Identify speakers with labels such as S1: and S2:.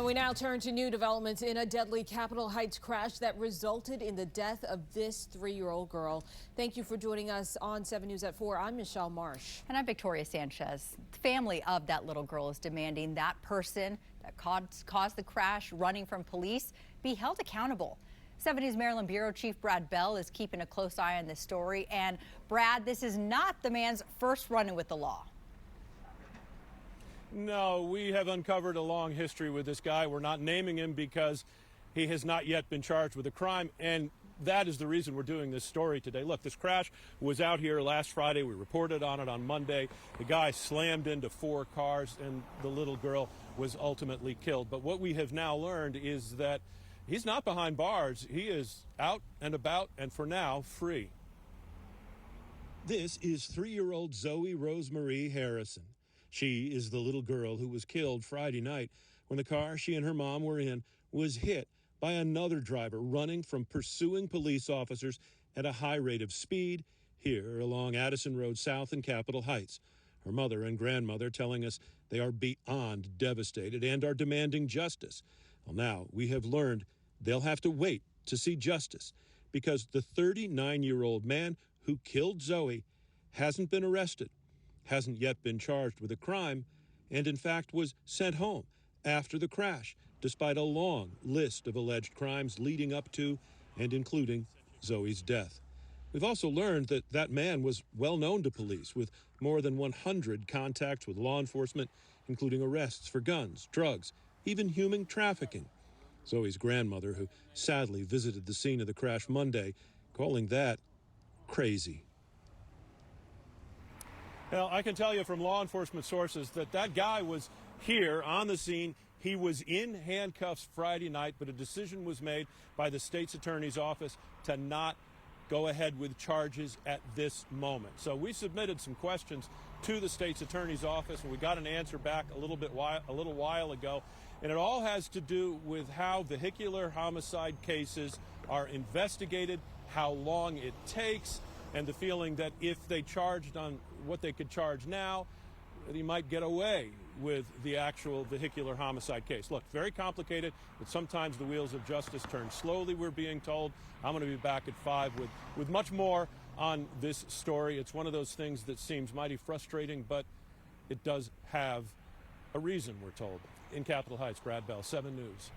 S1: And we now turn to new developments in a deadly Capitol Heights crash that resulted in the death of this 3-year-old girl. Thank you for joining us on 7 News at 4. I'm Michelle Marsh.
S2: And I'm Victoria Sanchez. The family of that little girl is demanding that person that caused the crash running from police be held accountable. 7 News Maryland Bureau Chief Brad Bell is keeping a close eye on this story. And Brad, this is not the man's first run-in with the law.
S3: No, we have uncovered a long history with this guy. We're not naming him because he has not yet been charged with a crime, and that is the reason we're doing this story today. Look, this crash was out here last Friday. We reported on it on Monday. The guy slammed into 4 cars, and the little girl was ultimately killed. But what we have now learned is that he's not behind bars. He is out and about, and for now, free. This is 3-year-old Zoey Rose Marie Harrison. She is the little girl who was killed Friday night when the car she and her mom were in was hit by another driver running from pursuing police officers at a high rate of speed here along Addison Road South in Capitol Heights. Her mother and grandmother telling us they are beyond devastated and are demanding justice. Well, now we have learned they'll have to wait to see justice because the 39-year-old man who killed Zoey hasn't been arrested, hasn't yet been charged with a crime, and in fact was sent home after the crash, despite a long list of alleged crimes leading up to and including Zoey's death. We've also learned that that man was well known to police with more than 100 contacts with law enforcement, including arrests for guns, drugs, even human trafficking. Zoey's grandmother, who sadly visited the scene of the crash Monday, calling that crazy. Well, I can tell you from law enforcement sources that that guy was here on the scene. He was in handcuffs Friday night, but a decision was made by the state's attorney's office to not go ahead with charges at this moment. So we submitted some questions to the state's attorney's office, and we got an answer back a little while ago. And it all has to do with how vehicular homicide cases are investigated, how long it takes, and the feeling that if they charged on what they could charge now, they might get away with the actual vehicular homicide case. Look, very complicated, but sometimes the wheels of justice turn slowly, we're being told. I'm going to be back at 5 with much more on this story. It's one of those things that seems mighty frustrating, but it does have a reason, we're told. In Capitol Heights, Brad Bell, 7 News.